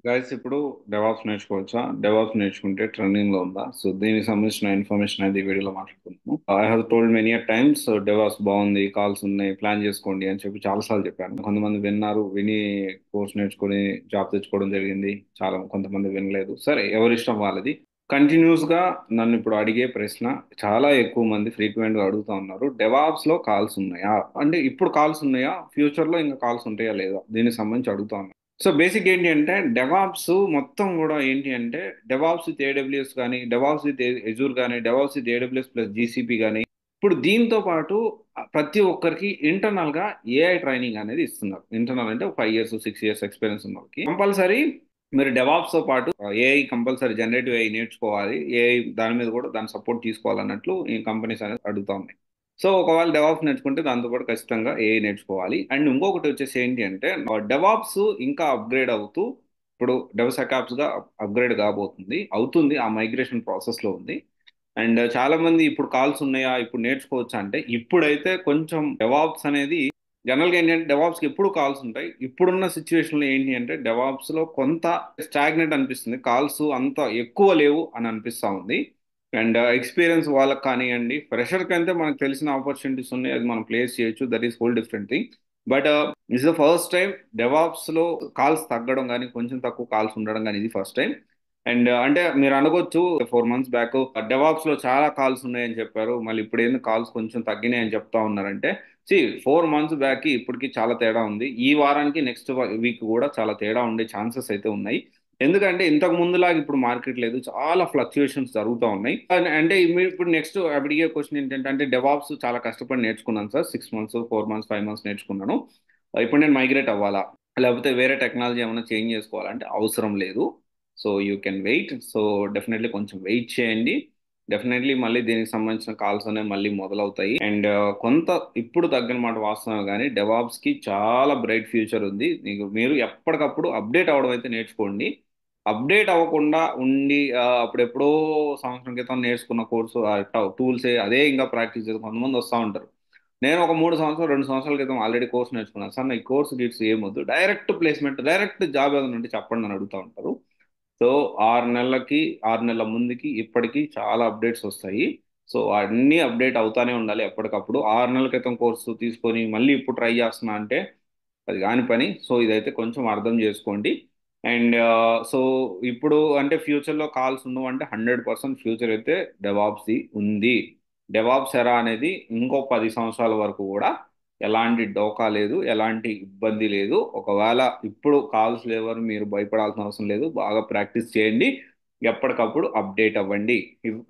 Guys ఇప్పుడు DevOps నేర్చుకోవచ్చా? DevOps నేర్చుకుంటే ట్రెండింగ్ లో ఉందా? సో దీనికి సంబంధించిన ఇన్ఫర్మేషన్ అనేది ఈ వీడియోలో మాట్లాడుకుంటున్నాము. I have told many times DevOps బాగుంది, కాల్స్ ఉన్నాయి, ప్లాన్ చేసుకోండి అని చెప్పి చాలా సార్లు చెప్పాను. కొంతమంది విన్నారు, విని కోర్స్ నేర్చుకొని జాబ్ తెచ్చుకోవడం జరిగింది. చాలా కొంతమంది వినలేదు. సరే, ఎవరి ఇష్టం వాళ్ళది. కంటిన్యూస్ గా నన్ను ఇప్పుడు అడిగే ప్రశ్న చాలా ఎక్కువ మంది ఫ్రీక్వెంట్ గా అడుగుతా ఉన్నారు, డెవాప్స్ లో కాల్స్ ఉన్నాయా? అంటే ఇప్పుడు కాల్స్ ఉన్నాయా, ఫ్యూచర్ లో ఇంకా కాల్స్ ఉంటాయా లేదా, దీనికి సంబంధించి అడుగుతా ఉన్నారు. సో బేసిక్ ఏంటి అంటే డెవాప్స్ మొత్తం కూడా ఏంటి అంటే డెవాప్స్ విత్ ఏడబ్ల్యూఎస్ కానీ, డెవాప్స్ విత్ ఎజూర్ కానీ, DevOps with AWS plus GCP కానీ, ఇప్పుడు దీంతో పాటు ప్రతి ఒక్కరికి ఇంటర్నల్ గా ఏఐ ట్రైనింగ్ అనేది ఇస్తున్నారు. ఇంటర్నల్ అంటే 5 years 6 years ఎక్స్పీరియన్స్ ఉన్న వాళ్ళకి కంపల్సరీ మీరు డెవాప్స్ తో పాటు ఏఐ కంపల్సరీ, జనరేటివ్ ఏఐ నేర్చుకోవాలి. ఏఐ దాని మీద కూడా దాని సపోర్ట్ తీసుకోవాలన్నట్లు ఈ కంపెనీస్ అనేది అడుగుతా ఉన్నాయి. సో ఒకవేళ డెవాప్స్ నేర్చుకుంటే దాంతోపాటు ఖచ్చితంగా ఏఐ నేర్చుకోవాలి. అండ్ ఇంకొకటి వచ్చేసి ఏంటి అంటే డెవాప్స్ ఇంకా అప్గ్రేడ్ అవుతూ ఇప్పుడు డెవసెకాప్స్ గా అప్గ్రేడ్ కాబోతుంది, అవుతుంది, ఆ మైగ్రేషన్ ప్రాసెస్ లో ఉంది. అండ్ చాలా మంది ఇప్పుడు కాల్స్ ఉన్నాయా, ఇప్పుడు నేర్చుకోవచ్చా అంటే ఇప్పుడైతే కొంచెం డెవాప్స్ అనేది జనరల్గా ఏంటంటే డెవాప్స్కి ఎప్పుడు కాల్స్ ఉంటాయి. ఇప్పుడున్న సిచ్యువేషన్లో ఏంటి అంటే డెవాప్స్లో కొంత స్టాగ్నెట్ అనిపిస్తుంది, కాల్స్ అంత ఎక్కువ లేవు అని అనిపిస్తూ ఉంది. అండ్ ఎక్స్పీరియన్స్ వాళ్ళకి కానివ్వండి, ఫ్రెషర్కి అయితే మనకు తెలిసిన ఆపర్చునిటీస్ ఉన్నాయి, అది మనం ప్లేస్ చేయొచ్చు, that is whole different thing. But it's the first time డెవాప్స్లో కాల్స్ తగ్గడం కానీ, కొంచెం తక్కువ కాల్స్ ఉండడం కానీ, ఇది ఫస్ట్ టైం. అండ్ అంటే మీరు అనుకోవచ్చు 4 months బ్యాక్ డెవాప్స్ లో చాలా కాల్స్ ఉన్నాయని చెప్పారు, మళ్ళీ ఇప్పుడు ఏంది కాల్స్ కొంచెం తగ్గినాయి అని చెప్తా ఉన్నారంటే, 4 months బ్యాక్ కి ఇప్పటికి చాలా తేడా ఉంది. ఈ వారానికి నెక్స్ట్ వీక్ కూడా చాలా తేడా ఉండే ఛాన్సెస్ అయితే ఉన్నాయి. ఎందుకంటే ఇంతకు ముందులాగా ఇప్పుడు మార్కెట్ లేదు, చాలా ఫ్లక్చుయేషన్స్ జరుగుతూ ఉన్నాయి. అంటే మీరు ఇప్పుడు నెక్స్ట్ అడిగే క్వశ్చన్ ఏంటంటే, అంటే డెవాప్స్ చాలా కష్టపడి నేర్చుకున్నాను సార్, 6 months 4 months 5 months నేర్చుకున్నాను, ఇప్పుడు నేను మైగ్రేట్ అవ్వాలా, లేకపోతే వేరే టెక్నాలజీ ఏమైనా చేంజ్ చేసుకోవాలంటే అవసరం లేదు. So you can wait. So definitely కొంచెం వెయిట్ చేయండి. డెఫినెట్లీ మళ్ళీ దీనికి సంబంధించిన కాల్స్ అనేవి మళ్ళీ మొదలవుతాయి. అండ్ కొంత ఇప్పుడు తగ్గిన మాట వాస్తవం, కానీ డెవాప్స్ కి చాలా బ్రైట్ ఫ్యూచర్ ఉంది. మీరు ఎప్పటికప్పుడు అప్డేట్ అవ్వడం అయితే నేర్చుకోండి. అప్డేట్ అవ్వకుండా ఉండి అప్పుడెప్పుడో సంవత్సరం క్రితం నేర్చుకున్న కోర్సు టూల్స్ అదే ఇంకా ప్రాక్టీస్ చేసి కొంతమంది వస్తూ ఉంటారు. నేను ఒక 3 సంవత్సరాలు 2 సంవత్సరాల క్రితం ఆల్రెడీ కోర్స్ నేర్చుకున్నాను సార్, నా ఈ కోర్స్ గిట్స్ ఏమొద్దు, డైరెక్ట్ ప్లేస్మెంట్, డైరెక్ట్ జాబ్ ఏదైనా ఉంటే చెప్పండి అని అడుగుతూ ఉంటారు. సో 6 నెలలకి, 6 నెలల ముందుకి ఇప్పటికి చాలా అప్డేట్స్ వస్తాయి. సో అన్నీ అప్డేట్ అవుతానే ఉండాలి ఎప్పటికప్పుడు. 6 నెలల క్రితం కోర్సు తీసుకొని మళ్ళీ ఇప్పుడు ట్రై చేస్తున్నా అంటే అది కాని పని. సో ఇదైతే కొంచెం అర్థం చేసుకోండి. అండ్ సో ఇప్పుడు అంటే ఫ్యూచర్లో కాల్స్ ఉండవు అంటే 100% ఫ్యూచర్ అయితే డెవాప్స్ది ఉంది. డెవాప్స్ ఎరా అనేది ఇంకో 10 సంవత్సరాల వరకు కూడా ఎలాంటి డోకా లేదు, ఎలాంటి ఇబ్బంది లేదు. ఒకవేళ ఇప్పుడు కాల్స్ లేవని మీరు భయపడాల్సిన అవసరం లేదు, బాగా ప్రాక్టీస్ చేయండి, ఎప్పటికప్పుడు అప్డేట్ అవ్వండి.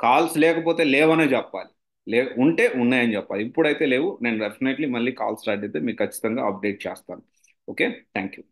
కాల్స్ లేకపోతే లేవనే చెప్పాలి, ఉంటే ఉన్నాయని చెప్పాలి. ఇప్పుడైతే లేవు, నేను డెఫినెట్లీ మళ్ళీ కాల్ స్టార్ట్ అయితే మీకు ఖచ్చితంగా అప్డేట్ చేస్తాను. Okay, thank you.